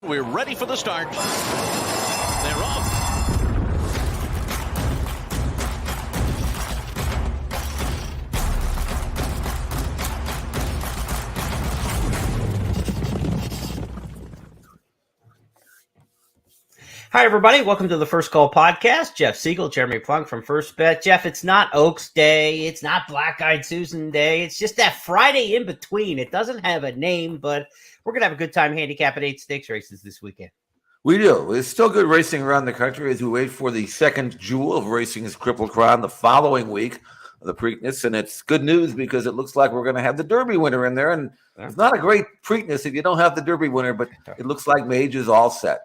We're ready for the start. They're off. Hi, everybody. Welcome to the First Call Podcast. Jeff Siegel, Jeremy Plonk from First Bet. Jeff, it's not Oaks Day. It's not Black-Eyed Susan Day. It's just that Friday in between. It doesn't have a name, but we're going to have a good time handicapping 8 stakes races this weekend. We do. It's still good racing around the country as we wait for the second jewel of racing's Triple Crown the following week, the Preakness. And it's good news because it looks like we're going to have the Derby winner in there. And it's not a great Preakness if you don't have the Derby winner, but it looks like Mage is all set.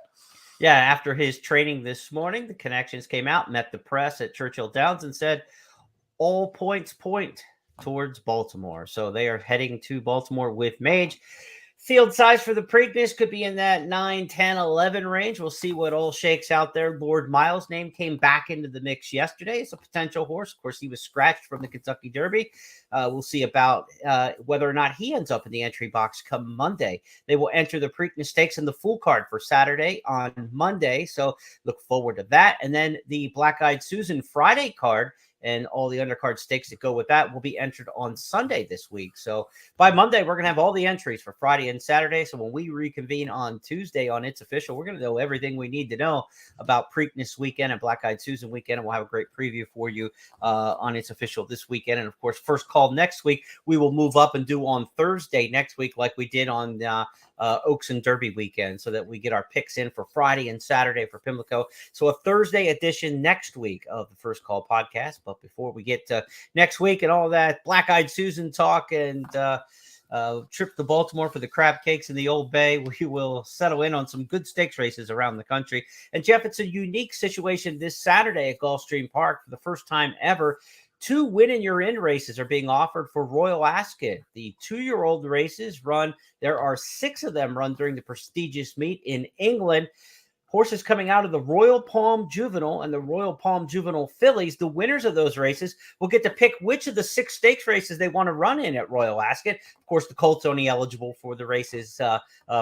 Yeah, after his training this morning, the connections came out, met the press at Churchill Downs and said all points point towards Baltimore. So they are heading to Baltimore with Mage. Field size for the Preakness could be in that 9, 10, 11 range. We'll see what all shakes out there. Lord Miles' name came back into the mix yesterday as a potential horse. Of course, he was scratched from the Kentucky Derby. We'll see about whether or not he ends up in the entry box come Monday. They will enter the Preakness Stakes in the full card for Saturday on Monday. So look forward to that. And then the Black-Eyed Susan Friday card and all the undercard stakes that go with that will be entered on Sunday this week. So by Monday, we're going to have all the entries for Friday and Saturday. So when we reconvene on Tuesday on It's Official, we're going to know everything we need to know about Preakness weekend and Black-Eyed Susan weekend. And we'll have a great preview for you on It's Official this weekend. And of course, First Call next week, we will move up and do on Thursday next week like we did on Oaks and Derby weekend so that we get our picks in for Friday and Saturday for Pimlico. So a Thursday edition next week of the First Call podcast. But before we get to next week and all that Black-Eyed Susan talk and trip to Baltimore for the crab cakes in the Old Bay, we will settle in on some good stakes races around the country. And Jeff, it's a unique situation this Saturday at Gulfstream Park for the first time ever. 2 win-and-you're-in races are being offered for Royal Ascot. The 2-year-old races run. There are 6 of them run during the prestigious meet in England. Horses coming out of the Royal Palm Juvenile and the Royal Palm Juvenile fillies. The winners of those races will get to pick which of the 6 stakes races they want to run in at Royal Ascot. Of course, the colt's only eligible for the races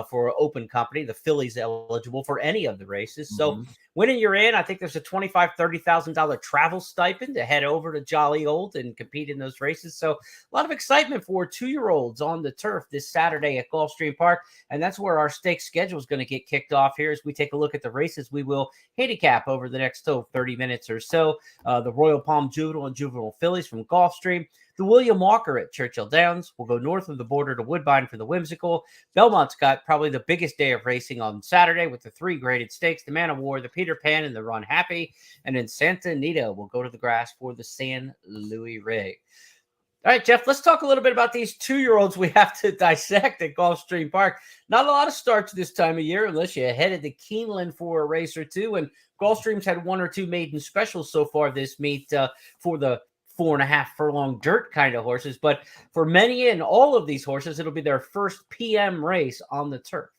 for open company. The fillies eligible for any of the races. So winning you're in, I think there's a $25,000, $30,000 travel stipend to head over to Jolly Old and compete in those races. So a lot of excitement for 2-year-olds on the turf this Saturday at Gulfstream Park. And that's where our stakes schedule is going to get kicked off here as we take a look at the races we will handicap over the next 30 minutes or so. The Royal Palm Juvenile and Juvenile fillies from Gulfstream. The William Walker at Churchill Downs will go north of the border to Woodbine for the Whimsical. Belmont's got probably the biggest day of racing on Saturday with the 3 graded stakes, the Man of War, the Peter Pan, and the Runhappy. And then Santa Anita will go to the grass for the San Luis Rey. All right, Jeff, let's talk a little bit about these 2-year-olds we have to dissect at Gulfstream Park. Not a lot of starts this time of year unless you're headed to Keeneland for a race or two. And Gulfstream's had 1 or 2 maiden specials so far this meet for the 4.5 furlong dirt kind of horses. But for many and all of these horses, it'll be their first PM race on the turf.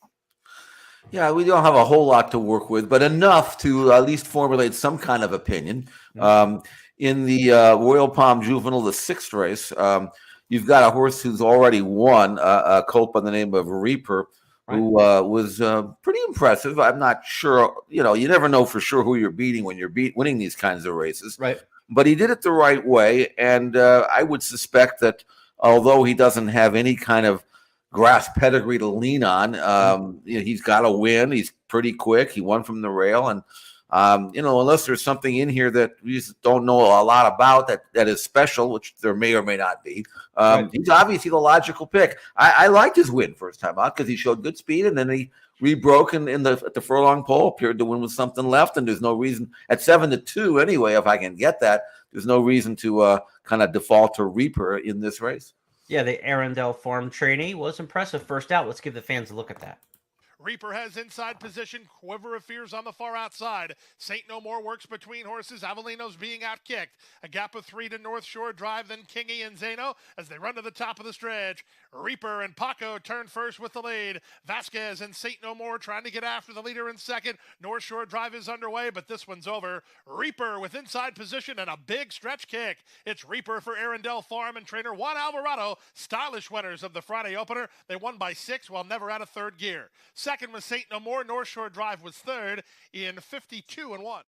Yeah, we don't have a whole lot to work with, but enough to at least formulate some kind of opinion. In the Royal Palm Juvenile, the 6th race, you've got a horse who's already won, a colt by the name of Reaper, who was pretty impressive. I'm not sure, you never know for sure who you're beating when you're winning these kinds of races. Right. But he did it the right way, and I would suspect that although he doesn't have any kind of grass pedigree to lean on, he's got a win. He's pretty quick. He won from the rail, and unless there's something in here that we just don't know a lot about that is special, which there may or may not be, he's obviously the logical pick. I liked his win first time out because he showed good speed, and then he rebroke at the furlong pole, appeared to win with something left, and there's no reason at 7-2 anyway. If I can get that, there's no reason to kind of default to Reaper in this race. Yeah, the Arundel Farm trainee was impressive first out. Let's give the fans a look at that. Reaper has inside position. Quiver of Fears on the far outside. Saint No More works between horses. Avellino's being outkicked. A gap of 3 to North Shore Drive, then Kingy and Zeno as they run to the top of the stretch. Reaper and Paco turn first with the lead. Vasquez and Saint No More trying to get after the leader in second. North Shore Drive is underway, but this one's over. Reaper with inside position and a big stretch kick. It's Reaper for Arundel Farm and trainer Juan Alvarado. Stylish winners of the Friday opener. They won by 6 while never out of third gear. Second was St. No More. North Shore Drive was third in 52-1.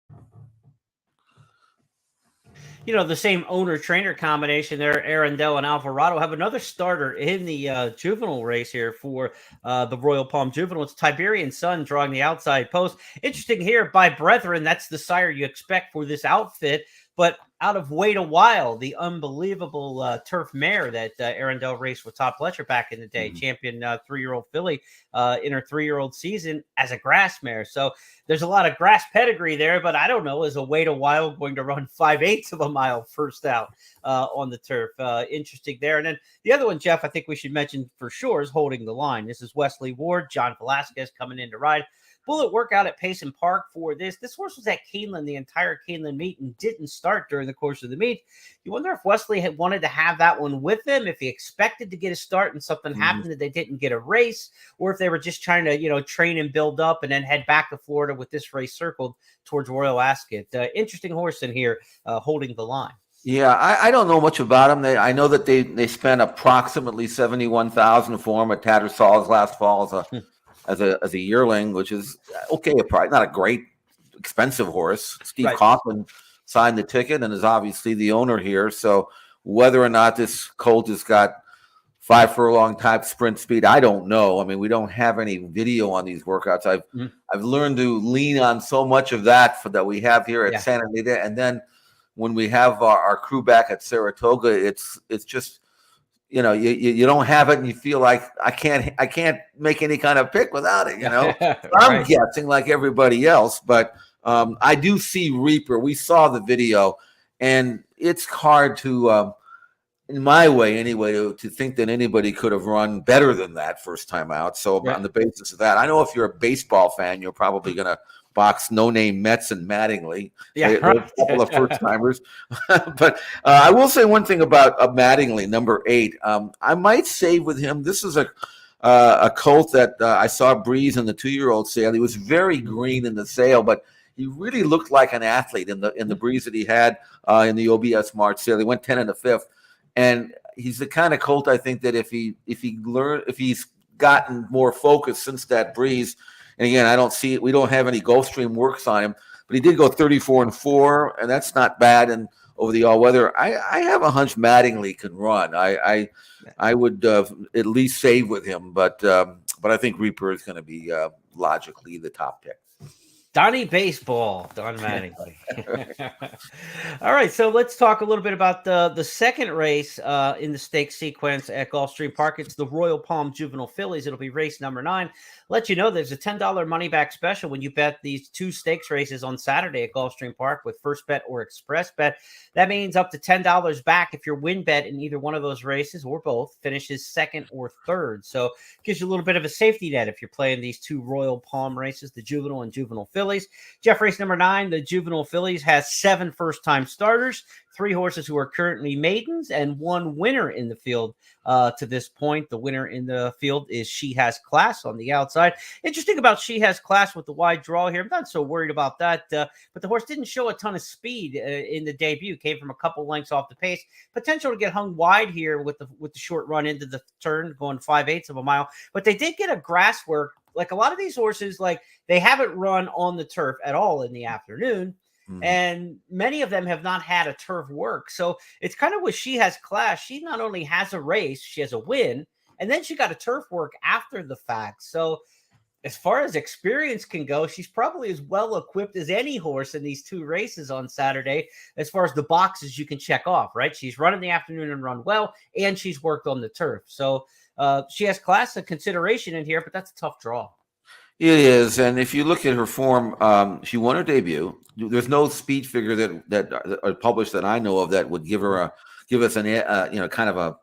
You know, the same owner-trainer combination there, Arundel and Alvarado, have another starter in the juvenile race here for the Royal Palm Juvenile. It's Tiberian Sun drawing the outside post. Interesting here, by Brethren, that's the sire you expect for this outfit. But out of Wait a While, the unbelievable turf mare that Arundel raced with Todd Fletcher back in the day, champion 3-year-old filly in her 3-year-old season as a grass mare. So there's a lot of grass pedigree there, but I don't know, is a Wait a While going to run 5/8 of a mile first out on the turf? Interesting there. And then the other one, Jeff, I think we should mention for sure is Holding the Line. This is Wesley Ward, John Velasquez coming in to ride. Bullet workout at Payson Park for this. This horse was at Keeneland the entire Keeneland meet and didn't start during the course of the meet. You wonder if Wesley had wanted to have that one with him, if he expected to get a start and something happened that they didn't get a race, or if they were just trying to, you know, train and build up and then head back to Florida with this race circled towards Royal Ascot. Interesting horse in here, Holding the Line. Yeah, I don't know much about him. I know that they spent approximately $71,000 for him at Tattersall's last fall as a yearling, which is okay, probably not a great expensive horse. Steve Coughlin signed the ticket and is obviously the owner here. So whether or not this colt has got 5 furlong type sprint speed, I don't know. I mean, we don't have any video on these workouts. I've learned to lean on so much of that that we have here at Santa Anita, and then when we have our crew back at Saratoga, it's just, you know, you don't have it and you feel like I can't make any kind of pick without it, you know. I'm guessing like everybody else, but I do see Reaper. We saw the video, and it's hard to in my way anyway to think that anybody could have run better than that first time out. So on the basis of that, I know if you're a baseball fan, you're probably going to box No Name Mets and Mattingly. A couple of first timers. But I will say one thing about Mattingly, number 8. I might save with him. This is a colt that I saw Breeze in the 2-year-old sale. He was very green in the sale, but he really looked like an athlete in the Breeze that he had in the OBS March sale. He went 10 in the 5th, and he's the kind of colt I think that if he's gotten more focused since that Breeze. And again, I don't see it. We don't have any Gulfstream works on him, but he did go 34-4, and that's not bad. And over the all weather, I have a hunch Mattingly can run. I would at least save with him, but I think Reaper is going to be logically the top pick. Donnie Baseball, Don Mattingly. All right, so let's talk a little bit about the second race in the stakes sequence at Gulfstream Park. It's the Royal Palm Juvenile Fillies. It'll be race number 9. Let you know there's a $10 money back special when you bet these 2 stakes races on Saturday at Gulfstream Park with first bet or express bet. That means up to $10 back if your win bet in either one of those races or both finishes second or third. So it gives you a little bit of a safety net if you're playing these 2 Royal Palm races, the Juvenile and Juvenile Fillies. Jeff, race number 9, the Juvenile Fillies has 7 first-time starters, 3 horses who are currently maidens, and 1 winner in the field to this point. The winner in the field is She Has Class on the outside. Interesting about She Has Class with the wide draw here. I'm not so worried about that, but the horse didn't show a ton of speed in the debut. Came from a couple lengths off the pace. Potential to get hung wide here with the short run into the turn, going 5/8 of a mile. But they did get a grass work. Like a lot of these horses, like they haven't run on the turf at all in the afternoon. And many of them have not had a turf work. So it's kind of what She Has Class. She not only has a race, she has a win, and then she got a turf work after the fact. So as far as experience can go, she's probably as well equipped as any horse in these 2 races on Saturday, as far as the boxes you can check off, right? She's run in the afternoon and run well, and she's worked on the turf. So She Has Class a consideration in here, but that's a tough draw. It is, and if you look at her form, she won her debut. There's no speed figure that are published that I know of that would give us an kind of a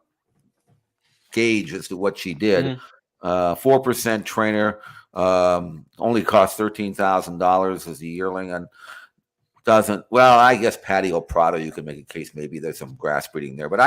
gauge as to what she did. 4% trainer, only cost $13,000 as a yearling, and doesn't. Well, I guess Patio Prado, you could make a case maybe there's some grass breeding there, but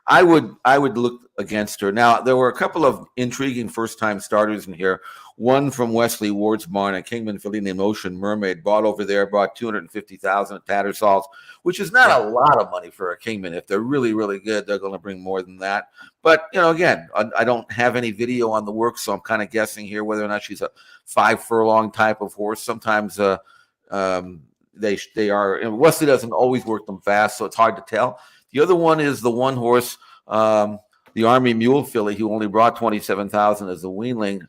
I would look against her. Now there were a couple of intriguing first time starters in here. One from Wesley Ward's barn, a Kingman filly named Ocean Mermaid, bought over there, brought $250,000 at Tattersalls, which is not a lot of money for a Kingman. If they're really, really good, they're going to bring more than that. But, again, I don't have any video on the work, so I'm kind of guessing here whether or not she's a 5 furlong type of horse. Sometimes they are, and Wesley doesn't always work them fast, so it's hard to tell. The other one is the one horse, the Army Mule filly, who only brought $27,000 as a weanling.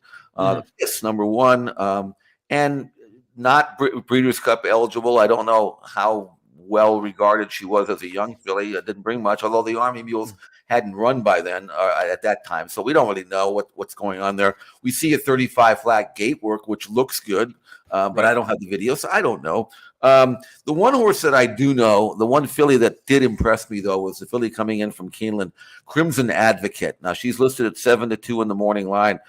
It's number one, and not Breeders' Cup eligible. I don't know how well regarded she was as a young filly. It didn't bring much, although the Army Mules hadn't run by then at that time. So we don't really know what's going on there. We see a 35 flat gate work, which looks good, but I don't have the video, so I don't know. The one horse that I do know, the one filly that did impress me, though, was the filly coming in from Keeneland, Crimson Advocate. Now, she's listed at 7-2 in the morning line.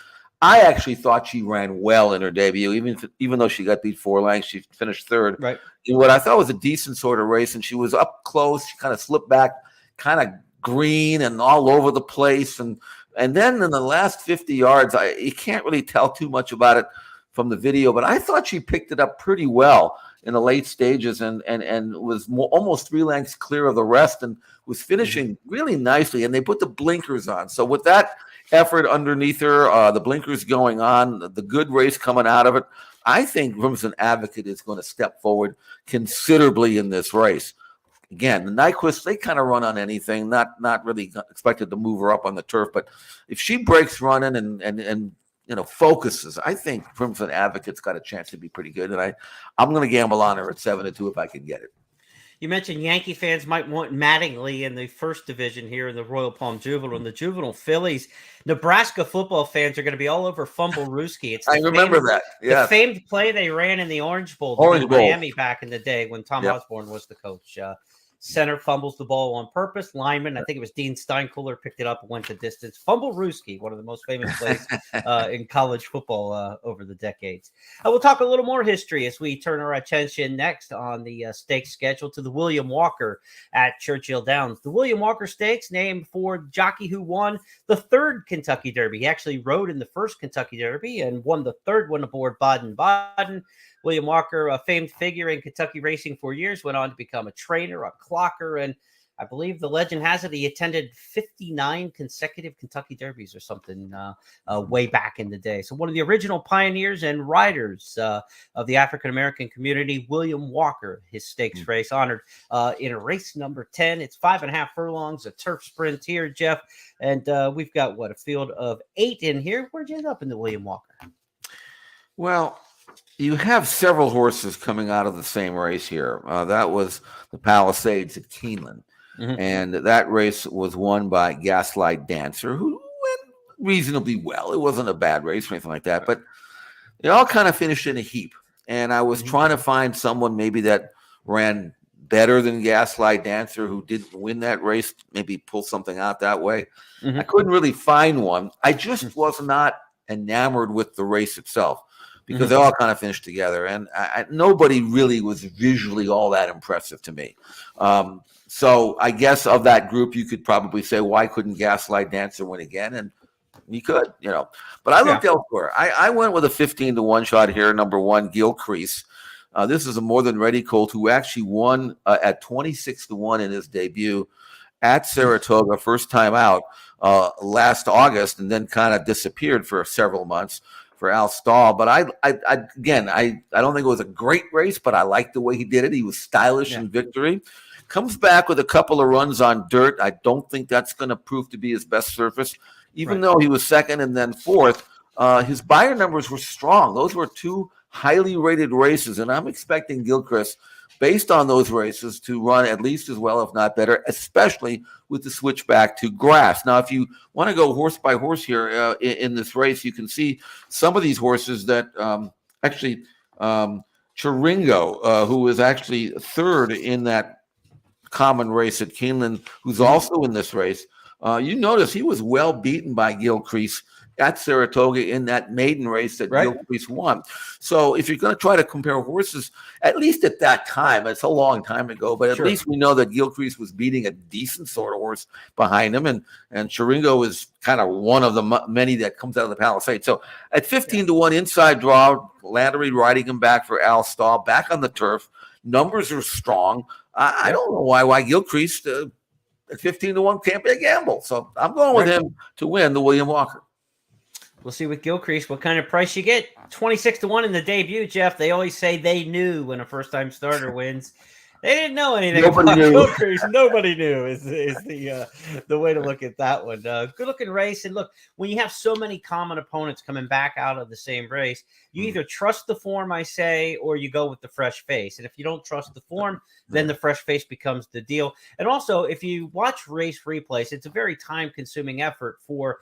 I actually thought she ran well in her debut, even though she got beat 4 lengths. She finished third in what I thought was a decent sort of race, and she was up close. She kind of slipped back, kind of green and all over the place, and then in the last 50 yards, you can't really tell too much about it from the video, but I thought she picked it up pretty well in the late stages and was almost 3 lengths clear of the rest and was finishing really nicely. And they put the blinkers on, so with that effort underneath her, the blinkers going on, the good race coming out of it, I think Crimson Advocate is going to step forward considerably in this race. Again, the Nyquists, they kind of run on anything, not really expected to move her up on the turf, but if she breaks running and focuses, I think Crimson Advocate's got a chance to be pretty good, and I'm going to gamble on her at 7-2 if I can get it. You mentioned Yankee fans might want Mattingly in the first division here in the Royal Palm Juvenile and the Juvenile fillies. Nebraska football fans are going to be all over Fumble Rooski. I remember that. Yeah, the famed play they ran in the Orange Bowl in Miami back in the day when Tom Osborne was the coach. Center fumbles the ball on purpose. Lineman, I think it was Dean Steinkuhler, picked it up and went the distance. Fumble Rooski, one of the most famous plays in college football over the decades. We'll talk a little more history as we turn our attention next on the stakes schedule to the William Walker at Churchill Downs. The William Walker Stakes, named for jockey who won the 3rd Kentucky Derby. He actually rode in the 1st Kentucky Derby and won the 3rd one aboard Baden-Baden. William Walker, a famed figure in Kentucky racing for years, went on to become a trainer, a clocker, and I believe the legend has it he attended 59 consecutive Kentucky Derbies or something way back in the day. So one of the original pioneers and riders of the African-American community, William Walker, his stakes race honored in a race number 10. It's 5.5 furlongs, a turf sprint here, Jeff, and we've got, a field of 8 in here. Where'd you end up in the William Walker? Well, you have several horses coming out of the same race here. That was the Palisades at Keeneland. And that race was won by Gaslight Dancer, who went reasonably well. It wasn't a bad race or anything like that, but they all kind of finished in a heap. And I was trying to find someone maybe that ran better than Gaslight Dancer who didn't win that race, maybe pull something out that way. I couldn't really find one. I just was not enamored with the race itself, because they all kind of finished together, and nobody really was visually all that impressive to me. So I guess of that group, you could probably say, why couldn't Gaslight Dancer win again? And he could, But I looked elsewhere. I went with a 15-1 shot here, number 1, Gilcrease. This is a more than ready colt who actually won at 26-1 in his debut at Saratoga, first time out last August, and then kind of disappeared for several months for Al Stahl. But I don't think it was a great race, but I liked the way he did it. He was stylish in victory. Comes back with a couple of runs on dirt. I don't think that's going to prove to be his best surface, even though he was 2nd and then 4th. His buyer numbers were strong. Those were 2 highly rated races, and I'm expecting Gilchrist, based on those races, to run at least as well, if not better, especially with the switch back to grass. Now, if you want to go horse by horse here in this race, you can see some of these horses that Chiringo, who was actually 3rd in that common race at Keeneland, who's also in this race. You notice he was well beaten by Gilcrease at Saratoga in that maiden race that Gilcrease won. So if you're going to try to compare horses, at least at that time, it's a long time ago, but at least we know that Gilcrease was beating a decent sort of horse behind him, and Chiringo is kind of one of the many that comes out of the Palisade. So at 15-1 inside draw, Lattery riding him back for Al Stahl, back on the turf. Numbers are strong. I don't know why Gilcrease at 15-1 can't be a gamble. So I'm going with him to win the William Walker. We'll see with Gilcrease what kind of price you get. 26-1 in the debut, Jeff. They always say they knew when a first-time starter wins. They didn't know anything about Gilcrease. Nobody knew is the way to look at that one. Good-looking race. And look, when you have so many common opponents coming back out of the same race, you either trust the form, I say, or you go with the fresh face. And if you don't trust the form, then the fresh face becomes the deal. And also, if you watch race replays, it's a very time-consuming effort for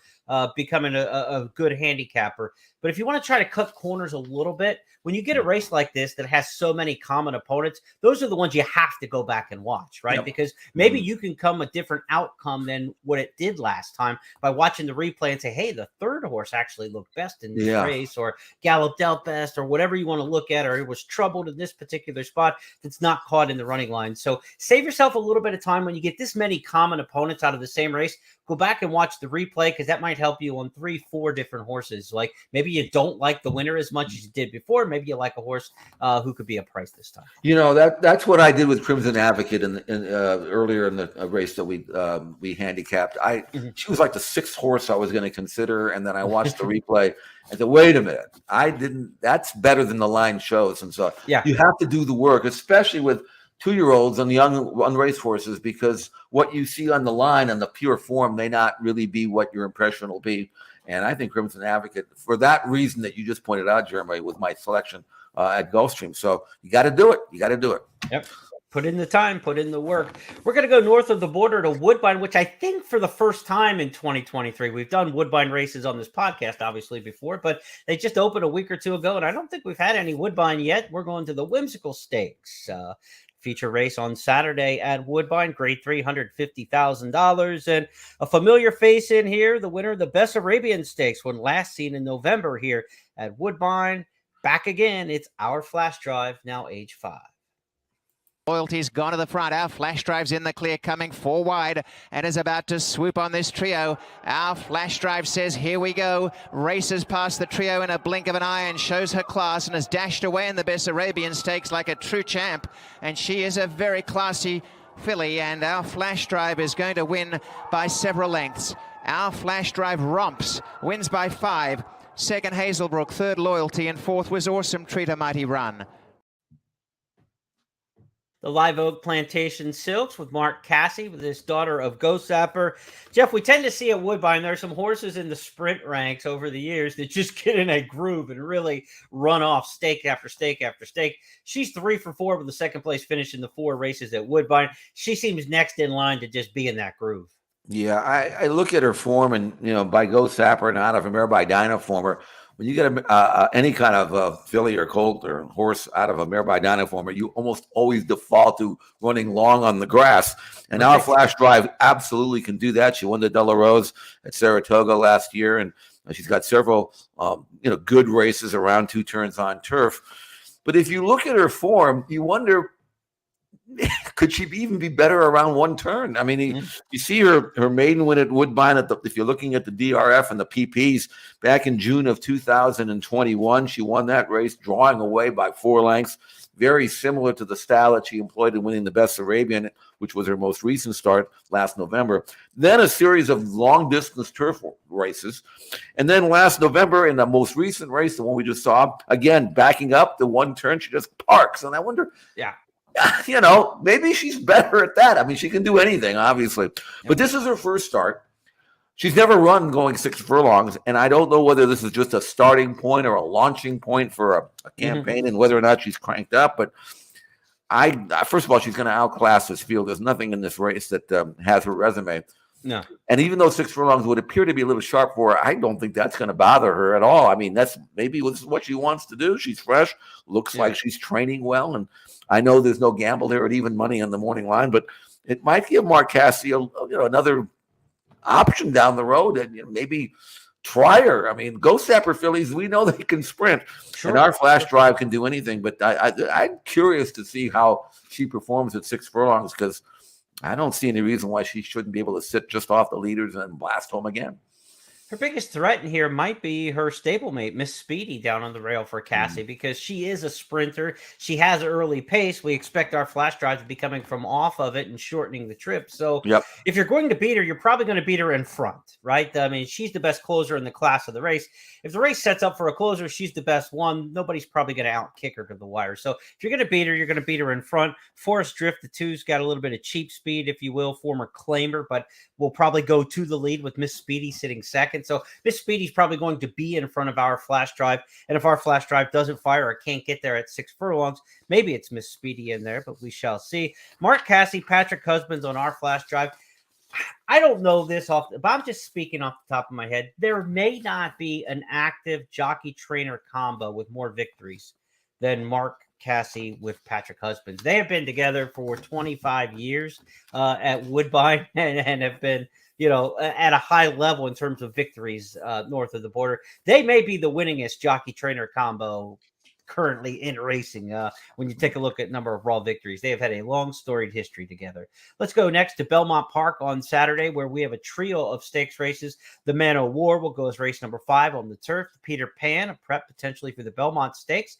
becoming a good handicapper. But if you want to try to cut corners a little bit, when you get a race like this that has so many common opponents, those are the ones you have to go back and watch, right? Because maybe you can come a different outcome than what it did last time by watching the replay and say, hey, the third horse actually looked best in this race, or Gallo dealt best, or whatever you want to look at, or it was troubled in this particular spot that's not caught in the running line. So save yourself a little bit of time when you get this many common opponents out of the same race. Go back and watch the replay, because that might help you on 3-4 different horses. Like maybe you don't like the winner as much as you did before. Maybe you like a horse who could be a price this time. You know, that's what I did with Crimson Advocate in earlier in the race that we handicapped. She was like the 6th horse I was going to consider, and then I watched the replay and said, wait a minute, that's better than the line shows. And so you have to do the work, especially with 2-year-olds and young unraced horses, because what you see on the line and the pure form may not really be what your impression will be. And I think Crimson Advocate, for that reason that you just pointed out, Jeremy, was my selection at Gulfstream. So you got to do it. You got to do it. Yep. Put in the time, put in the work. We're going to go north of the border to Woodbine, which I think for the first time in 2023, we've done Woodbine races on this podcast, obviously, before, but they just opened a week or two ago, and I don't think we've had any Woodbine yet. We're going to the Whimsical Stakes. Feature race on Saturday at Woodbine, grade $350,000, and a familiar face in here, the winner of the Bessarabian Stakes, one last seen in November here at Woodbine. Back again, it's Our Flash Drive, now age 5. Loyalty's gone to the front. Our Flash Drive's in the clear, coming 4 wide and is about to swoop on this trio. Our Flash Drive says, here we go. Races past the trio in a blink of an eye and shows her class, and has dashed away in the Bessarabian Stakes like a true champ. And she is a very classy filly, and Our Flash Drive is going to win by several lengths. Our Flash Drive romps, wins by 5. Second, Hazelbrook. Third, Loyalty. And fourth was Awesome Treat, a Mighty Run. The Live Oak Plantation Silks with Mark Cassie, with his daughter of Ghost Zapper. Jeff, we tend to see at Woodbine, there are some horses in the sprint ranks over the years that just get in a groove and really run off stake after stake after stake. She's 3 for 4 with the second place finish in the 4 races at Woodbine. She seems next in line to just be in that groove. Yeah, I look at her form, and, you know, by Ghost Zapper and out of Mare by Dynaformer, when you get any kind of filly or colt or horse out of a Mare by Dynaformer, you almost always default to running long on the grass. And Our Flash Drive absolutely can do that. She won the De La Rose at Saratoga last year, and she's got several good races around 2 turns on turf. But if you look at her form, you wonder, could she even be better around 1 turn? I mean, you see her maiden win at Woodbine. If you're looking at the DRF and the PPs back in June of 2021, she won that race, drawing away by 4 lengths. Very similar to the style that she employed in winning the Bessarabian, which was her most recent start last November. Then a series of long-distance turf races. And then last November, in the most recent race, the one we just saw, again, backing up the 1 turn, she just parks. And I wonder, maybe she's better at that. I mean, she can do anything, obviously. But this is her first start. She's never run going 6 furlongs, and I don't know whether this is just a starting point or a launching point for a campaign and whether or not she's cranked up. But first of all, she's going to outclass this field. There's nothing in this race that has her resume. No. And even though 6 furlongs would appear to be a little sharp for her, I don't think that's going to bother her at all. I mean, that's maybe what she wants to do. She's fresh, looks like she's training well, and I know there's no gamble there at even money on the morning line, but it might give Mark Cassie another option down the road, and maybe try her. I mean, Ghost Sapper fillies, we know they can sprint, and our flash drive can do anything. But I'm curious to see how she performs at 6 furlongs, because I don't see any reason why she shouldn't be able to sit just off the leaders and blast home again. Her biggest threat in here might be her stablemate, Miss Speedy, down on the rail for Cassie, because she is a sprinter. She has early pace. We expect our flash drive to be coming from off of it and shortening the trip. So if you're going to beat her, you're probably going to beat her in front, right? I mean, she's the best closer in the class of the race. If the race sets up for a closer, she's the best one. Nobody's probably going to out-kick her to the wire. So if you're going to beat her, you're going to beat her in front. Forest Drift, the 2's got a little bit of cheap speed, if you will, former claimer, but will probably go to the lead with Miss Speedy sitting second. So Miss Speedy's probably going to be in front of our flash drive. And if our flash drive doesn't fire or can't get there at 6 furlongs, maybe it's Miss Speedy in there, but we shall see. Mark Cassie, Patrick Husbands on our flash drive. I don't know this but I'm just speaking off the top of my head. There may not be an active jockey trainer combo with more victories than Mark Cassie with Patrick Husbands. They have been together for 25 years at Woodbine and have been, at a high level in terms of victories north of the border. They may be the winningest jockey trainer combo currently in racing when you take a look at number of raw victories. They have had a long storied history together. Let's go next to Belmont Park on Saturday, where we have a trio of stakes races. The Man o' War will go as race number 5 on the turf. The Peter Pan, a prep potentially for the Belmont Stakes,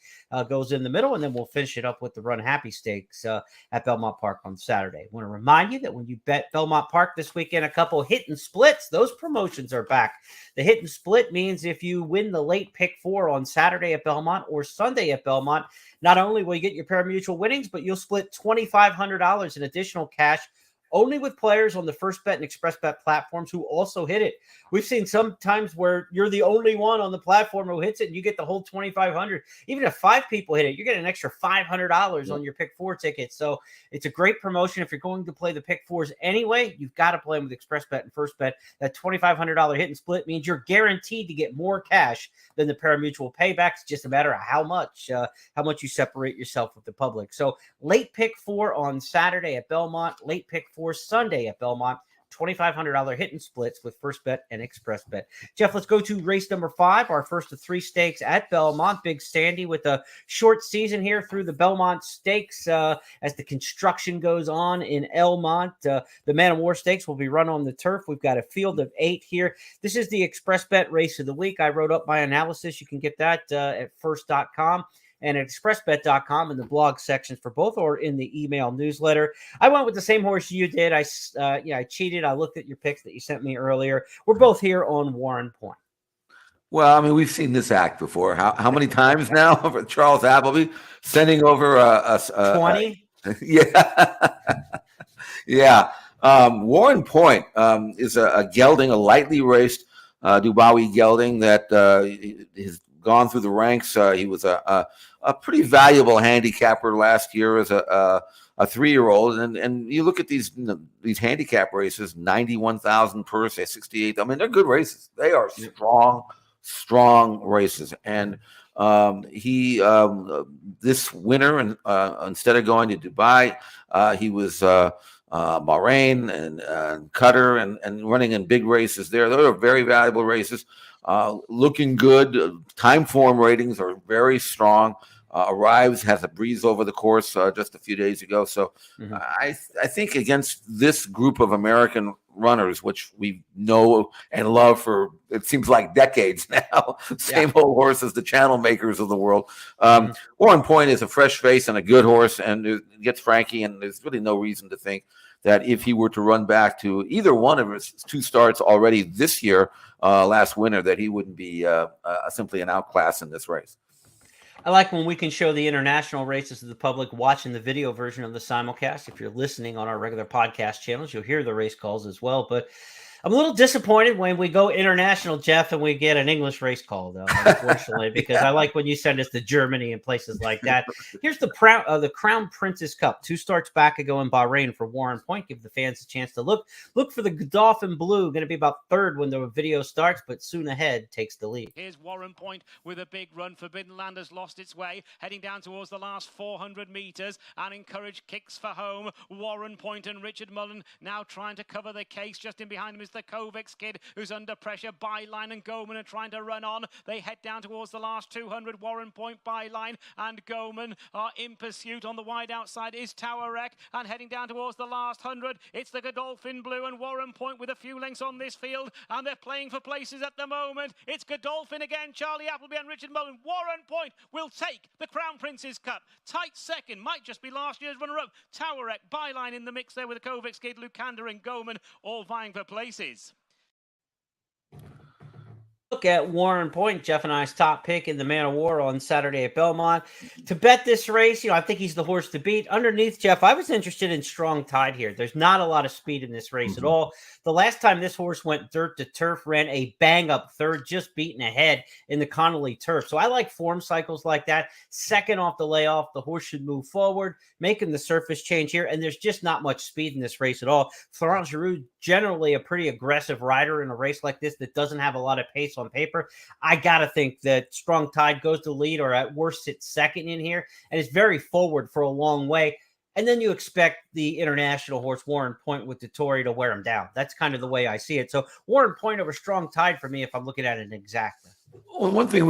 goes in the middle, and then we'll finish it up with the Runhappy Stakes at Belmont Park on Saturday. I want to remind you that when you bet Belmont Park this weekend, a couple hit and splits, those promotions are back. The hit and split means if you win the late pick 4 on Saturday at Belmont or Sunday at Belmont, not only will you get your pari-mutuel winnings, but you'll split $2,500 in additional cash only with players on the First Bet and Express Bet platforms who also hit it. We've seen some times where you're the only one on the platform who hits it and you get the whole $2,500. Even if 5 people hit it, you get an extra $500 on your pick 4 ticket. So it's a great promotion. If you're going to play the pick 4s anyway, you've got to play them with Express Bet and First Bet. That $2,500 hit and split means you're guaranteed to get more cash than the pari-mutuel paybacks. It's just a matter of how much you separate yourself with the public. So late pick 4 on Saturday at Belmont, late pick 4 Sunday at Belmont, $2,500 hit and splits with First Bet and Express Bet. Jeff, let's go to race number 5, our first of 3 stakes at Belmont. Big Sandy with a short season here through the Belmont Stakes as the construction goes on in Elmont. The Man of War Stakes will be run on the turf. We've got a field of 8 here. This is the Express Bet race of the week. I wrote up my analysis. You can get that at first.com. and at expressbet.com in the blog sections for both, or in the email newsletter. I went with the same horse you did. I cheated. I looked at your picks that you sent me earlier. We're both here on Warren Point. Well, I mean, we've seen this act before. How many times now for Charles Appleby sending over 20? Yeah. Warren Point is a gelding, a lightly raced Dubawi gelding that has gone through the ranks. He was a pretty valuable handicapper last year as a 3-year-old, and you look at these handicap races, 91,000 purse, 68. I mean, they're good races. They are strong races, and he this winter, and instead of going to Dubai, he was Bahrain and Qatar and running in big races there. Those are very valuable races. Looking good. Time form ratings are very strong. Arrives, has a breeze over the course just a few days ago. So I think against this group of American runners, which we know and love for, it seems like decades now, same old horses, the channel makers of the world. Warren Point is a fresh face and a good horse, and gets Frankie, and there's really no reason to think that if he were to run back to either one of his 2 starts already this year, last winter, that he wouldn't be simply an outclass in this race. I like when we can show the international races to the public watching the video version of the simulcast. If you're listening on our regular podcast channels, you'll hear the race calls as well. But I'm a little disappointed when we go international, Jeff, and we get an English race call, though, unfortunately, because I like when you send us to Germany and places like that. Here's the Crown Princess Cup. 2 starts back ago in Bahrain for Warren Point. Give the fans a chance to look for the Godolphin Blue. Going to be about 3rd when the video starts, but Soon Ahead takes the lead. Here's Warren Point with a big run. Forbidden Land has lost its way, heading down towards the last 400 meters, and Encourage kicks for home. Warren Point and Richard Mullen now trying to cover the case. Just in behind him is the Kovacs kid who's under pressure. Byline and Goman are trying to run on. They head down towards the last 200. Warren Point, Byline and Goman are in pursuit. On the wide outside is Tower Wreck, and heading down towards the last 100, it's the Godolphin Blue and Warren Point with a few lengths on this field, and they're playing for places at the moment. It's Godolphin again, Charlie Appleby and Richard Mullen. Warren Point will take the Crown Prince's Cup. Tight second, might just be last year's runner-up. Tower Wreck, Byline in the mix there with the Kovacs kid, Lucander and Goman all vying for places. Look at Warren Point, Jeff and I's top pick in the Man of War on Saturday at Belmont. To bet this race, I think he's the horse to beat. Underneath, Jeff, I was interested in Strong Tide here. There's not a lot of speed in this race at all. The last time this horse went dirt to turf, ran a bang-up third, just beaten ahead in the Connolly turf. So I like form cycles like that. Second off the layoff, the horse should move forward, making the surface change here, and there's just not much speed in this race at all. Florent Giroux, generally a pretty aggressive rider in a race like this that doesn't have a lot of pace on paper. I got to think that Strong Tide goes to lead, or at worst sits second in here, and it's very forward for a long way. And then you expect the international horse Warren Point with the Tory to wear him down. That's kind of the way I see it. So Warren Point over Strong Tide for me if I'm looking at it exactly. Well, one thing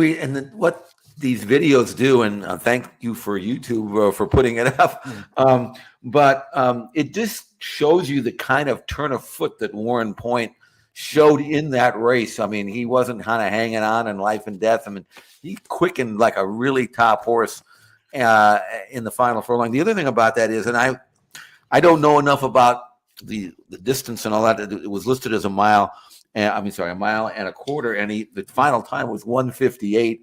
what these videos do, and thank you for YouTube for putting it up, but it just shows you the kind of turn of foot that Warren Point showed in that race. I mean, he wasn't kind of hanging on in life and death. I mean, he quickened like a really top horse in the final furlong. The other thing about that is, and I don't know enough about the distance and all that. It was listed as a mile and a quarter, and the final time was 1:58,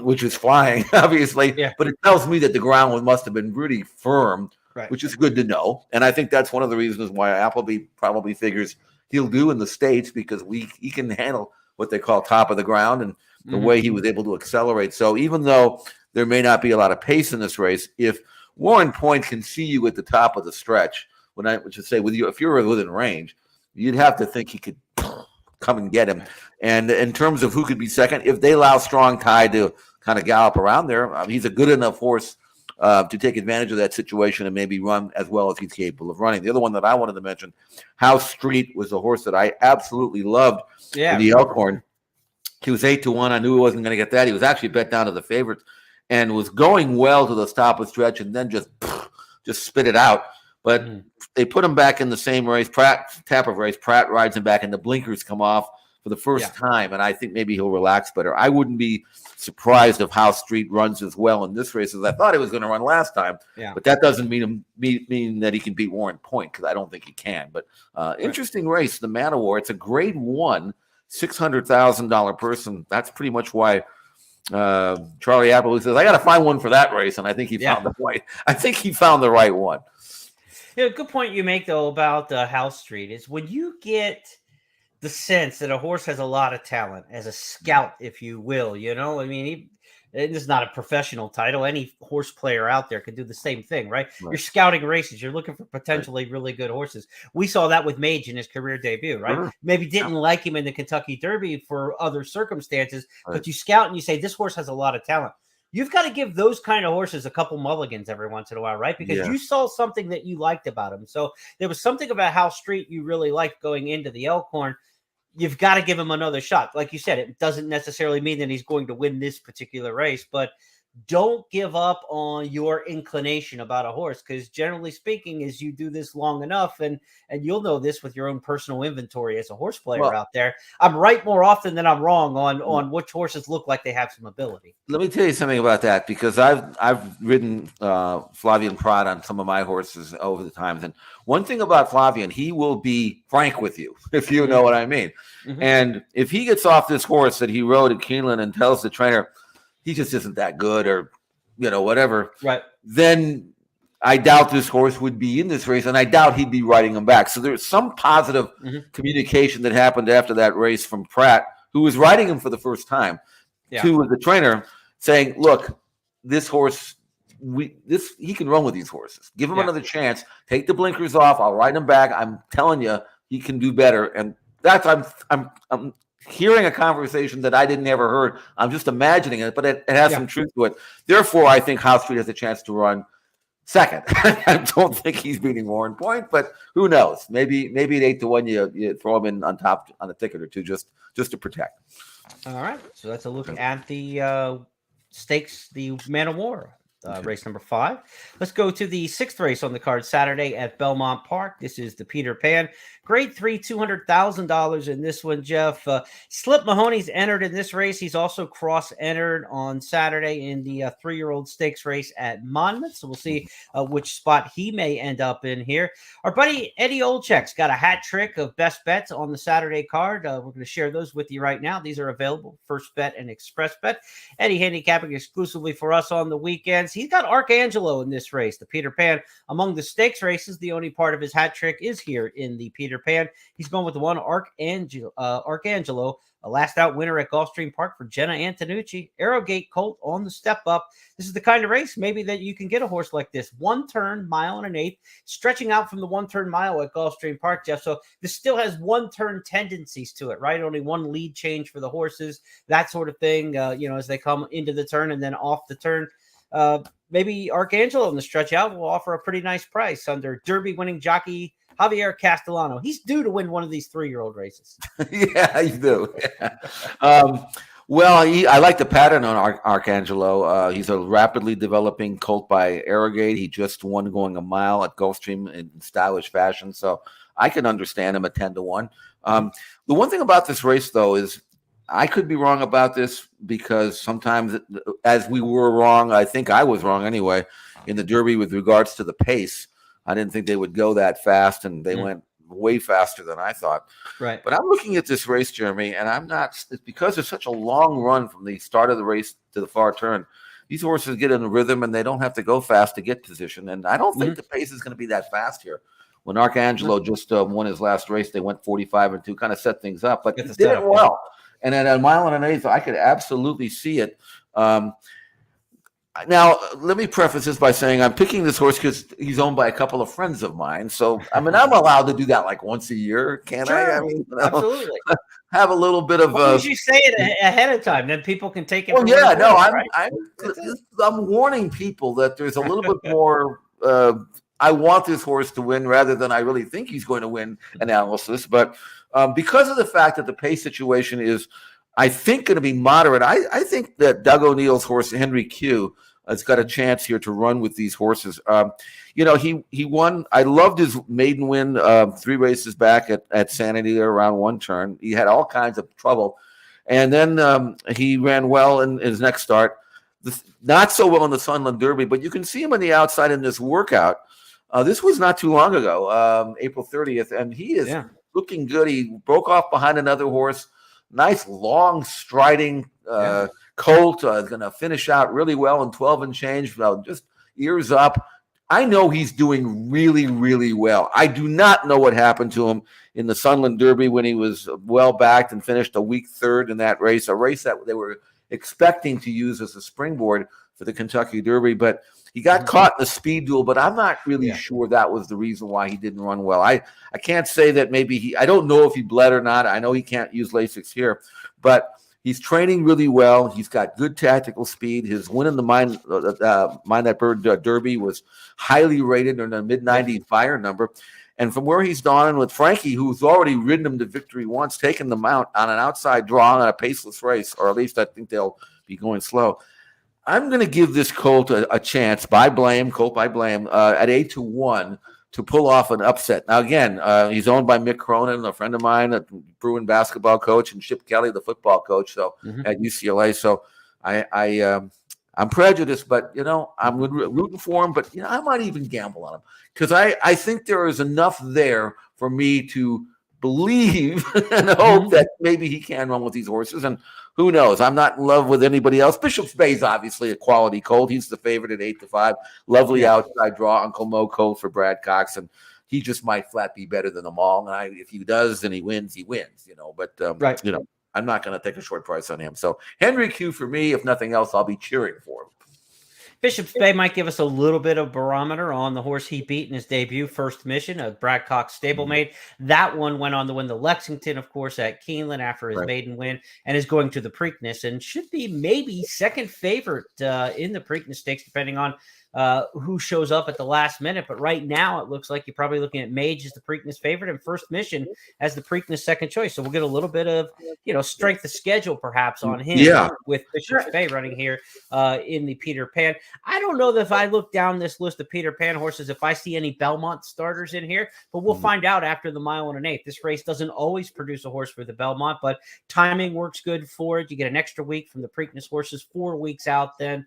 which is flying, obviously. Yeah. But it tells me that the ground must have been pretty firm, right, which is good to know. And I think that's one of the reasons why Appleby probably figures he'll do in the States, because he can handle what they call top of the ground, and the way he was able to accelerate. So even though there may not be a lot of pace in this race, if Warren Point can see you at the top of the stretch, if you're within range, you'd have to think he could come and get him. And in terms of who could be second, if they allow Strong Tide to kind of gallop around there, he's a good enough horse to take advantage of that situation and maybe run as well as he's capable of running. The other one that I wanted to mention, House Street, was a horse that I absolutely loved in the Elkhorn. He was 8-1. I knew he wasn't going to get that. He was actually bet down to the favorites and was going well to the stop of stretch, and then just spit it out. But they put him back in the same race. Pratt rides him back, and the blinkers come off for the first time, and I think maybe he'll relax better. I wouldn't be surprised if House Street runs as well in this race as I thought he was going to run last time. But that doesn't mean that he can beat Warren Point, because I don't think he can. But interesting race, the Man of War. It's a Grade 1, $600,000 person. That's pretty much why Charlie Appleby says, I got to find one for that race, and I think he found the right one. Good point you make, though, about House Street is when you get the sense that a horse has a lot of talent as a scout, if you will, I mean, this is not a professional title. Any horse player out there can do the same thing, right? You're scouting races. You're looking for potentially really good horses. We saw that with Mage in his career debut, right? Maybe didn't like him in the Kentucky Derby for other circumstances, but you scout and you say, this horse has a lot of talent. You've got to give those kind of horses a couple mulligans every once in a while, right? Because you saw something that you liked about him. So there was something about House Street you really liked going into the Elkhorn. You've got to give him another shot. Like you said, it doesn't necessarily mean that he's going to win this particular race, but don't give up on your inclination about a horse, because generally speaking, as you do this long enough, and you'll know this with your own personal inventory as a horse player out there, I'm right more often than I'm wrong on which horses look like they have some ability. Let me tell you something about that, because I've ridden Flavien Prat on some of my horses over the times, and one thing about Flavien, he will be frank with you, if you know what I mean. And if he gets off this horse that he rode at Keeneland and tells the trainer he just isn't that good, or whatever, then I doubt this horse would be in this race, and I doubt he'd be riding him back. So there's some positive communication that happened after that race from Pratt, who was riding him for the first time, to the trainer, saying, look, this horse, he can run with these horses. Give him another chance. Take the blinkers off. I'll ride him back. I'm telling you, he can do better. And that's I'm hearing a conversation that I didn't ever heard. I'm just imagining it, but it has some truth to it. Therefore, I think House Street has a chance to run second. I don't think he's beating Warren Point, but who knows? Maybe at 8-1, you throw him in on top on a ticket or two just to protect. All right, so that's a look at the stakes, the Man of War. Race number 5. Let's go to the 6th race on the card Saturday at Belmont Park. This is the Peter Pan. Grade 3, $200,000 in this one, Jeff. Slip Mahoney's entered in this race. He's also cross-entered on Saturday in the 3-year-old stakes race at Monmouth. So we'll see which spot he may end up in here. Our buddy Eddie Olczek's got a hat trick of best bets on the Saturday card. We're going to share those with you right now. These are available, First Bet and Express Bet. Eddie handicapping exclusively for us on the weekends. He's got Arcangelo in this race, the Peter Pan. Among the stakes races, the only part of his hat trick is here in the Peter Pan. He's going with the one Arcangelo, a last out winner at Gulfstream Park for Jenna Antonucci. Arrowgate Colt on the step up. This is the kind of race maybe that you can get a horse like this. 1 turn, 1 1/8, stretching out from the 1 turn mile at Gulfstream Park, Jeff. So this still has 1 turn tendencies to it, right? Only 1 lead change for the horses, that sort of thing, as they come into the turn and then off the turn. Maybe Arcangelo in the stretch out will offer a pretty nice price under Derby winning jockey Javier Castellano. He's due to win one of these 3-year-old races. Yeah, you do. Well, I like the pattern on Arcangelo. He's a rapidly developing colt by Arrowgate. He just won going a mile at Gulfstream in stylish fashion, so I can understand him at 10-1. The one thing about this race, though, is I could be wrong about this because sometimes, as we were wrong, I think I was wrong anyway, in the Derby with regards to the pace. I didn't think they would go that fast, and they went way faster than I thought. Right. But I'm looking at this race, Jeremy, and I'm not – it's because there's such a long run from the start of the race to the far turn. These horses get in a rhythm, and they don't have to go fast to get position. And I don't think the pace is going to be that fast here. When Arcangelo just won his last race, they went 45-2, kind of set things up. But he did it well. And at 1 1/8, I could absolutely see it. Now, let me preface this by saying I'm picking this horse because he's owned by a couple of friends of mine. So, I'm allowed to do that like once a year, can't I? I mean, absolutely. Have a little bit of. Well, you say it ahead of time, then people can take it. Well, yeah, no, I'm warning people that there's a little bit more. I want this horse to win rather than I really think he's going to win analysis, but because of the fact that the pace situation is, I think, going to be moderate. I think that Doug O'Neill's horse, Henry Q, has got a chance here to run with these horses. He won. I loved his maiden win 3 races back at Santa Anita around 1 turn. He had all kinds of trouble. And then he ran well in his next start. Not so well in the Sunland Derby, but you can see him on the outside in this workout. This was not too long ago, April 30th, and he is looking good. He broke off behind another horse. Nice, long, striding colt. Is going to finish out really well in 12 and change. Just ears up. I know he's doing really, really well. I do not know what happened to him in the Sunland Derby when he was well-backed and finished a weak 3rd in that race, a race that they were expecting to use as a springboard for the Kentucky Derby. But he got caught in the speed duel, but I'm not really sure that was the reason why he didn't run well. I can't say that maybe I don't know if he bled or not. I know he can't use Lasix here, but he's training really well. He's got good tactical speed. His win in the Mind That Bird Derby was highly rated in a mid-90 fire number. And from where he's gone with Frankie, who's already ridden him to victory once, taken the mount on an outside draw on a paceless race, or at least I think they'll be going slow. I'm going to give this colt a chance colt by blame, at 8-1 to pull off an upset. Now, again, he's owned by Mick Cronin, a friend of mine, a Bruin basketball coach, and Chip Kelly, the football coach, at UCLA. So I'm prejudiced, but, I'm rooting for him. But, I might even gamble on him because I think there is enough there for me to believe and hope that maybe he can run with these horses. And who knows? I'm not in love with anybody else. Bishop's Bay is obviously a quality colt. He's the favorite at 8-5. Lovely outside draw, Uncle Mo colt for Brad Cox, and he just might flat be better than them all. And if he does and he wins, he wins. But I'm not going to take a short price on him. So Henry Q for me. If nothing else, I'll be cheering for him. Bishop's Bay might give us a little bit of barometer on the horse he beat in his debut, First Mission, a Brad Cox stablemate. That one went on to win the Lexington, of course, at Keeneland after his maiden win, and is going to the Preakness and should be maybe second favorite in the Preakness Stakes, depending on who shows up at the last minute. But right now, it looks like you're probably looking at Mage as the Preakness favorite and First Mission as the Preakness second choice. So we'll get a little bit of, strength of schedule perhaps on him with Bishop's Bay running here in the Peter Pan. I don't know that if I look down this list of Peter Pan horses, if I see any Belmont starters in here, but we'll find out after the 1 1/8. This race doesn't always produce a horse for the Belmont, but timing works good for it. You get an extra week from the Preakness horses, 4 weeks out then.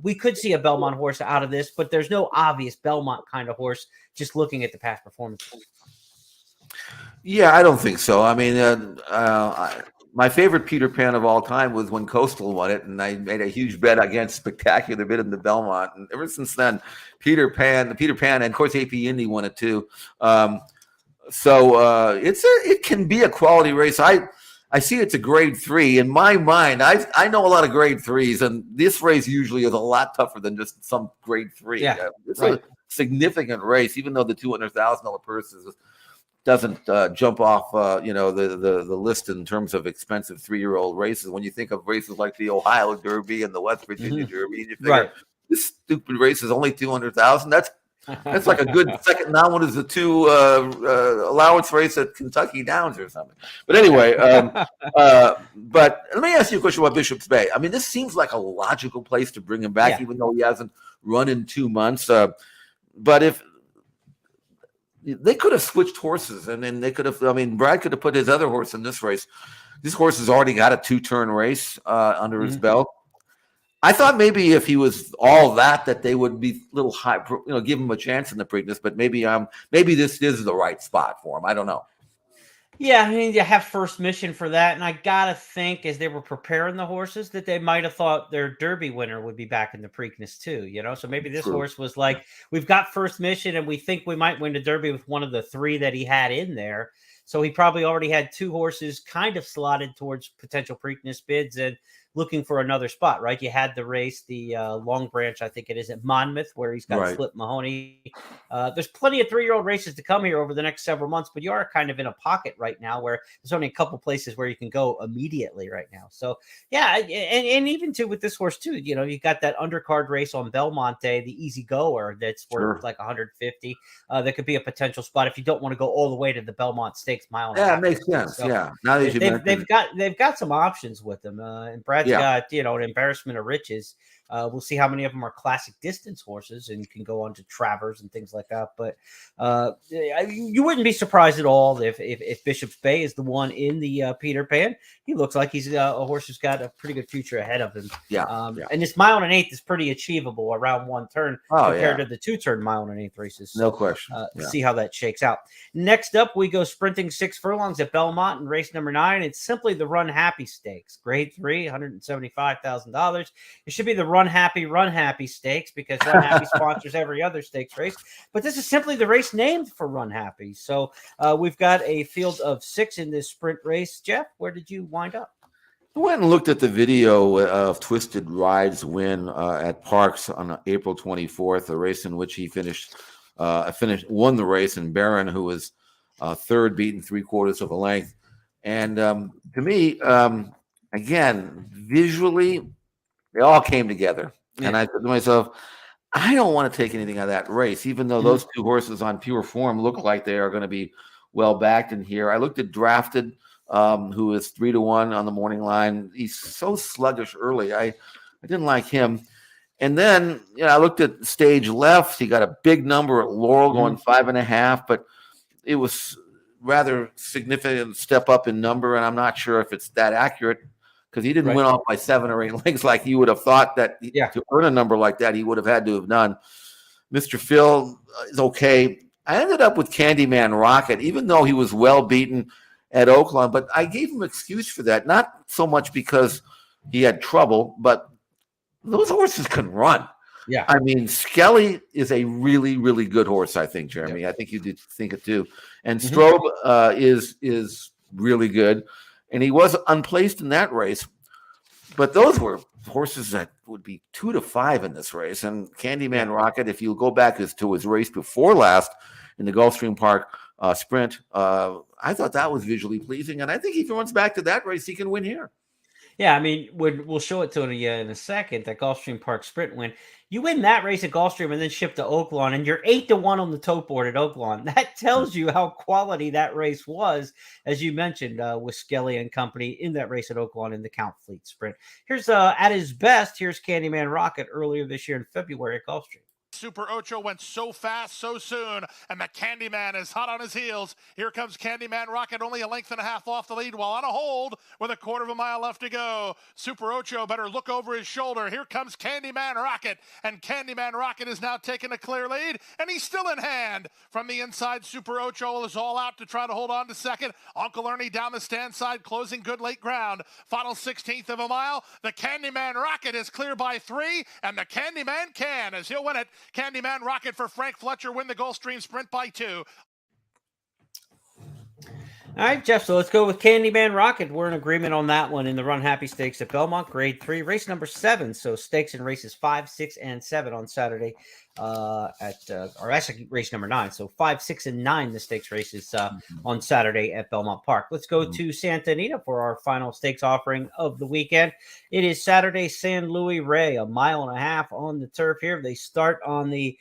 We could see a Belmont horse out of this, but there's no obvious Belmont kind of horse just looking at the past performance. Yeah, I don't think so. I mean, my favorite Peter Pan of all time was when Coastal won it, and I made a huge bet against Spectacular Bit in the Belmont. And ever since then, Peter Pan, and of course AP Indy won it too. It can be a quality race. I see it's a grade 3. In my mind, I know a lot of grade 3s, and this race usually is a lot tougher than just some grade 3. Yeah, it's a significant race, even though the $200,000 purse doesn't jump off the list in terms of expensive 3-year-old races. When you think of races like the Ohio Derby and the West Virginia Derby, you figure this stupid race is only $200,000. That's like a good second. Now one is the 2 allowance race at Kentucky Downs or something. But anyway, but let me ask you a question about Bishop's Bay. I mean, this seems like a logical place to bring him back, even though he hasn't run in 2 months. But if they could have switched horses, and then they could have. I mean, Brad could have put his other horse in this race. This horse has already got a 2-turn race under his belt. I thought maybe if he was all that they would be a little high, give him a chance in the Preakness. But maybe this is the right spot for him. I don't know. Yeah, I mean, you have First Mission for that, and I gotta think as they were preparing the horses that they might have thought their Derby winner would be back in the Preakness too. So maybe this horse was like, we've got First Mission, and we think we might win the Derby with one of the 3 that he had in there. So he probably already had 2 horses kind of slotted towards potential Preakness bids and looking for another spot, right? You had the race, the Long Branch, I think it is at Monmouth, where he's got Flip Mahoney. There's plenty of 3-year-old races to come here over the next several months, but you are kind of in a pocket right now where there's only a couple places where you can go immediately right now. So yeah, and even too with this horse too, you got that undercard race on Belmont Day, the Easy Goer, that's worth like 150. That could be a potential spot if you don't want to go all the way to the Belmont Stakes mile. Yeah, it makes sense. So now that they've got some options with them, and Brad's got an embarrassment of riches. We'll see how many of them are classic distance horses and can go on to Travers and things like that. But you wouldn't be surprised at all if Bishop's Bay is the one in the Peter Pan. He looks like he's a horse who's got a pretty good future ahead of him. And this 1 1/8 is pretty achievable around 1 turn compared to the 2-turn 1 1/8 races. No question. See how that shakes out. Next up, we go sprinting 6 furlongs at Belmont in race number 9. It's simply the Runhappy Stakes, grade 3, $175,000. It should be the Runhappy Stakes because Runhappy sponsors every other stakes race. But this is simply the race named for Runhappy. So we've got a field of 6 in this sprint race. Jeff, where did you wind up? I went and looked at the video of Twisted Ride's win at Parks on April 24th, a race in which he won the race, and Barron, who was third, beaten 3/4 of a length. And to me, again, visually, they all came together. And I said to myself, I don't want to take anything out of that race, even though those 2 horses on pure form look like they are going to be well backed in here. I looked at Drafted, who is 3-1 on the morning line. He's so sluggish early. I didn't like him. And then I looked at Stage Left. He got a big number at Laurel going 5.5, but it was rather significant step up in number, and I'm not sure if it's that accurate, because he didn't win off by 7 or 8 lengths like you would have thought that to earn a number like that he would have had to have done. Mr. Phil is okay. I ended up with Candyman Rocket, even though he was well beaten at Oakland, but I gave him excuse for that, not so much because he had trouble, but those horses can run. Yeah. I mean, Skelly is a really, really good horse, I think, Jeremy. I think you do think it too. And Strobe is really good. And he was unplaced in that race. But those were horses that would be 2 to 5 in this race. And Candyman Rocket, if you go back to his race before last in the Gulfstream Park Sprint, I thought that was visually pleasing. And I think if he runs back to that race, he can win here. Yeah, I mean, we'll show it to you in a second. That Gulfstream Park Sprint win. You win that race at Gulfstream and then ship to Oaklawn, and you're 8-1 on the tote board at Oaklawn. That tells you how quality that race was, as you mentioned, with Skelly and company in that race at Oaklawn in the Count Fleet Sprint. Here's at his best. Here's Candyman Rocket earlier this year in February at Gulfstream. Super Ocho went so fast, so soon, and the Candyman is hot on his heels. Here comes Candyman Rocket, only a length and a half off the lead while on a hold with a quarter of a mile left to go. Super Ocho better look over his shoulder. Here comes Candyman Rocket, and Candyman Rocket is now taking a clear lead, and he's still in hand. From the inside, Super Ocho is all out to try to hold on to second. Uncle Ernie down the stand side, closing good late ground. Final 16th of a mile. The Candyman Rocket is clear by 3, and the Candyman can, as he'll win it. Candyman Rocket for Frank Fletcher, win the Gulfstream Sprint by 2. All right, Jeff, so let's go with Candyman Rocket. We're in agreement on that one in the Runhappy Stakes at Belmont, Grade 3, race number 7. So stakes in races 5, 6, and 7 on Saturday or actually race number 9. So 5, 6, and 9, the stakes races on Saturday at Belmont Park. Let's go to Santa Anita for our final stakes offering of the weekend. It is Saturday, San Luis Rey, 1.5 miles on the turf here. They start on the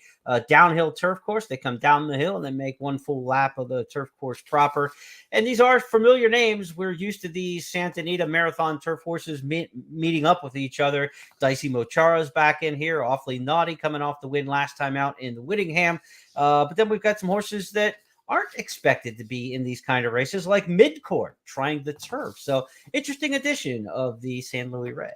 downhill turf course. They come down the hill and then make one full lap of the turf course proper. And these are familiar names. We're used to these Santa Anita marathon turf horses meeting up with each other. Dicey Mochara's back in here. Awfully Naughty coming off the win last time out in the Whittingham. But then we've got some horses that aren't expected to be in these kind of races, like Midcourt trying the turf. So interesting addition of the San Luis Rey.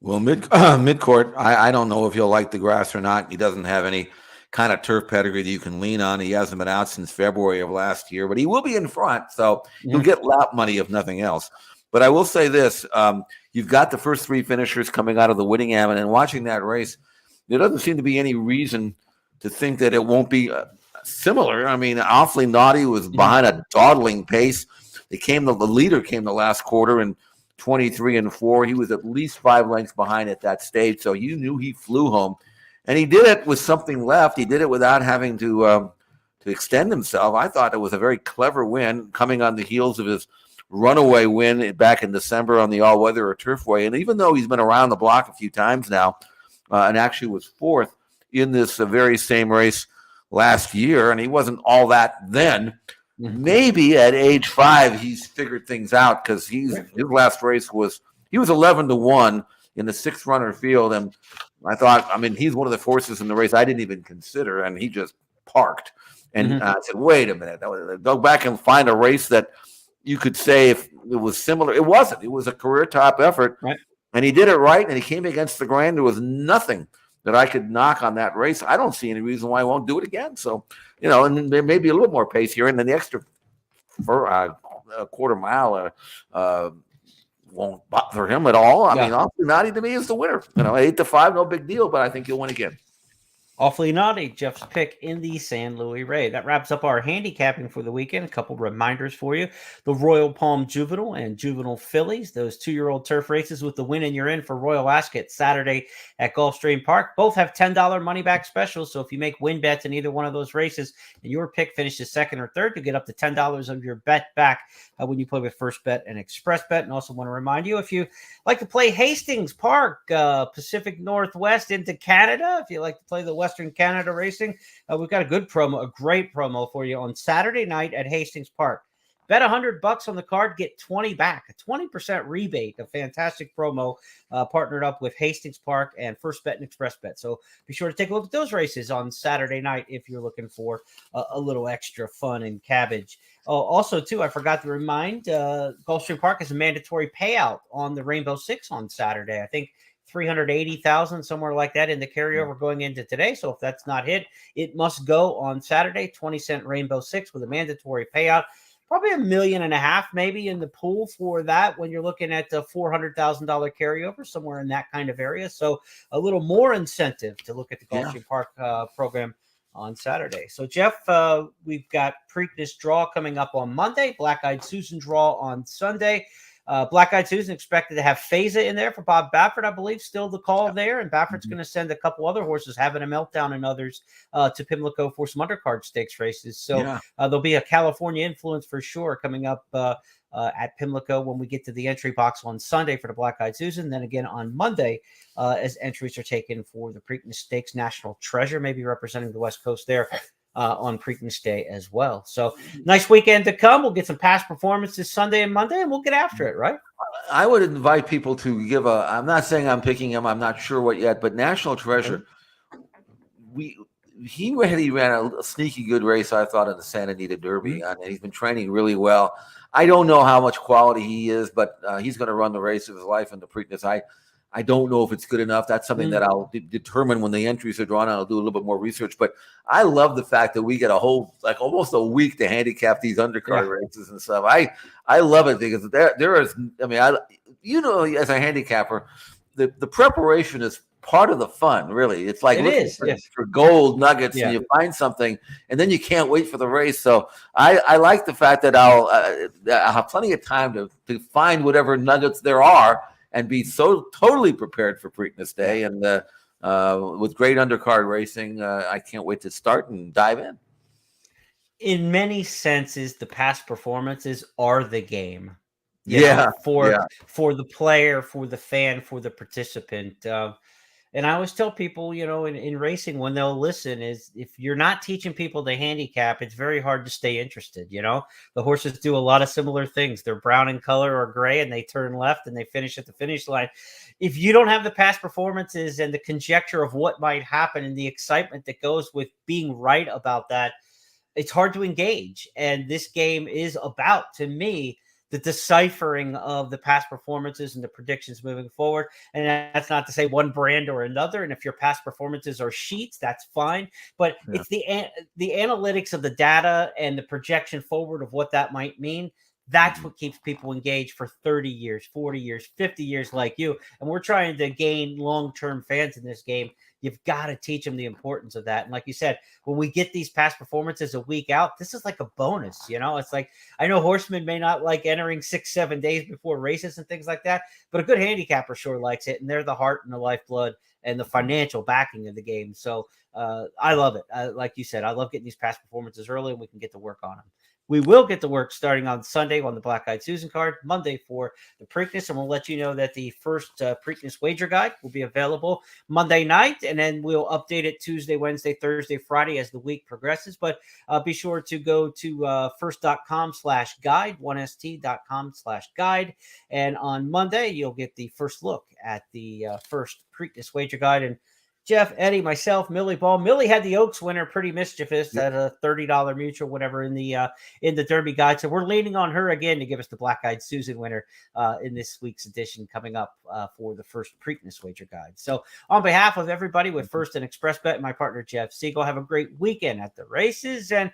Well, Midcourt, I don't know if he'll like the grass or not. He doesn't have any kind of turf pedigree that you can lean on. He hasn't been out since February of last year, but he will be in front, so he'll get lap money if nothing else. But I will say this, you've got the first 3 finishers coming out of the Whittingham, and in watching that race, there doesn't seem to be any reason to think that it won't be similar. I mean, Awfully Naughty was behind a dawdling pace. The leader came the last quarter in 23 and 4. He was at least 5 lengths behind at that stage, so you knew he flew home. And he did it with something left. He did it without having to extend himself. I thought it was a very clever win coming on the heels of his runaway win back in December on the all-weather or Turfway. And even though he's been around the block a few times now and actually was 4th in this very same race last year, and he wasn't all that then, maybe at age 5 he's figured things out, because his last race he was 11-1 in the 6th runner field, and I thought, I mean, he's one of the forces in the race I didn't even consider, and he just parked. And I said, wait a minute, go back and find a race that you could say if it was similar. It wasn't. It was a career top effort, right? And he did it right, and he came against the grain. There was nothing that I could knock on that race. I don't see any reason why I won't do it again. So, and there may be a little more pace here, and then the extra quarter mile won't bother him at all. I mean, Awfully Naughty to me is the winner. 8-5, no big deal, but I think he'll win again. Awfully Naughty, Jeff's pick in the San Luis Rey. That wraps up our handicapping for the weekend. A couple reminders for you. The Royal Palm Juvenile and Juvenile Fillies, those 2-year-old turf races with the win and you're in for Royal Ascot Saturday at Gulfstream Park. Both have $10 money back specials. So if you make win bets in either one of those races and your pick finishes 2nd or 3rd, you get up to $10 of your bet back when you play with First Bet and Express Bet. And also want to remind you, if you like to play Hastings Park, Pacific Northwest into Canada, if you like to play the Western Canada racing, we've got a great promo for you on Saturday night at Hastings Park. Bet $100 on the card, get 20 back, a 20% rebate. A fantastic promo partnered up with Hastings Park and First Bet and Express Bet. So be sure to take a look at those races on Saturday night if you're looking for a little extra fun and cabbage. Also, too, I forgot to remind, Gulfstream Park has a mandatory payout on the Rainbow Six on Saturday. I think 380,000, somewhere like that, in the carryover going into today. So if that's not hit, it must go on Saturday. 20-cent Rainbow Six with a mandatory payout. Probably $1.5 million maybe in the pool for that when you're looking at the $400,000 carryover, somewhere in that kind of area. So a little more incentive to look at the Gulfstream Park program on Saturday. So, Jeff, we've got Preakness draw coming up on Monday, Black Eyed Susan draw on Sunday. Black Eyed Susan expected to have Feza in there for Bob Baffert, I believe, still the call there. And Baffert's going to send a couple other horses, Having a Meltdown and others, to Pimlico for some undercard stakes races. So there'll be a California influence for sure coming up at Pimlico when we get to the entry box on Sunday for the Black Eyed Susan. Then again on Monday as entries are taken for the Preakness Stakes National Treasure, maybe representing the West Coast there on Preakness Day as well. So nice weekend to come. We'll get some past performances Sunday and Monday, and we'll get after it, right? I would invite people to give I'm not saying I'm picking him. I'm not sure what yet, but National Treasure, he ran a sneaky good race, I thought, in the Santa Anita Derby, and he's been training really well. I don't know how much quality he is, but he's going to run the race of his life in the Preakness. I don't know if it's good enough. That's something that I'll determine when the entries are drawn. I'll do a little bit more research, but I love the fact that we get a whole, like almost a week to handicap these undercard races and stuff. I love it because there is, I mean, as a handicapper, the preparation is part of the fun, really. It's like for gold nuggets, and you find something, and then you can't wait for the race. So I like the fact that I'll have plenty of time to find whatever nuggets there are and be so totally prepared for Preakness Day. And with great undercard racing, I can't wait to start and dive in. In many senses, the past performances are the game. For the player, for the fan, for the participant. And I always tell people, in racing, when they'll listen, is if you're not teaching people to handicap, it's very hard to stay interested. The horses do a lot of similar things. They're brown in color or gray, and they turn left and they finish at the finish line. If you don't have the past performances and the conjecture of what might happen and the excitement that goes with being right about that, it's hard to engage. And this game is about, to me, the deciphering of the past performances and the predictions moving forward. And that's not to say one brand or another. And if your past performances are sheets, that's fine. But it's the analytics of the data and the projection forward of what that might mean. That's what keeps people engaged for 30 years, 40 years, 50 years like you. And we're trying to gain long-term fans in this game. You've got to teach them the importance of that. And like you said, when we get these past performances a week out, this is like a bonus. It's like, I know horsemen may not like entering 6-7 days before races and things like that, but a good handicapper sure likes it. And they're the heart and the lifeblood and the financial backing of the game. So I love it. Like you said, I love getting these past performances early, and we can get to work on them. We will get to work starting on Sunday on the Black Eyed Susan card, Monday for the Preakness, and we'll let you know that the first Preakness wager guide will be available Monday night, and then we'll update it Tuesday, Wednesday, Thursday, Friday as the week progresses. But be sure to go to first.com/guide, 1st.com/guide, and on Monday you'll get the first look at the first Preakness wager guide. And Jeff, Eddie, myself, Millie Ball. Millie had the Oaks winner, pretty mischievous, at a $30 mutual, whatever, in the Derby guide. So we're leaning on her again to give us the Black Eyed Susan winner in this week's edition coming up for the first Preakness wager guide. So on behalf of everybody with First and Express Bet and my partner Jeff Siegel, have a great weekend at the races, and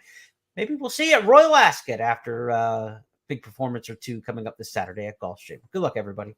maybe we'll see you at Royal Ascot after a big performance or two coming up this Saturday at Gulfstream. Good luck, everybody.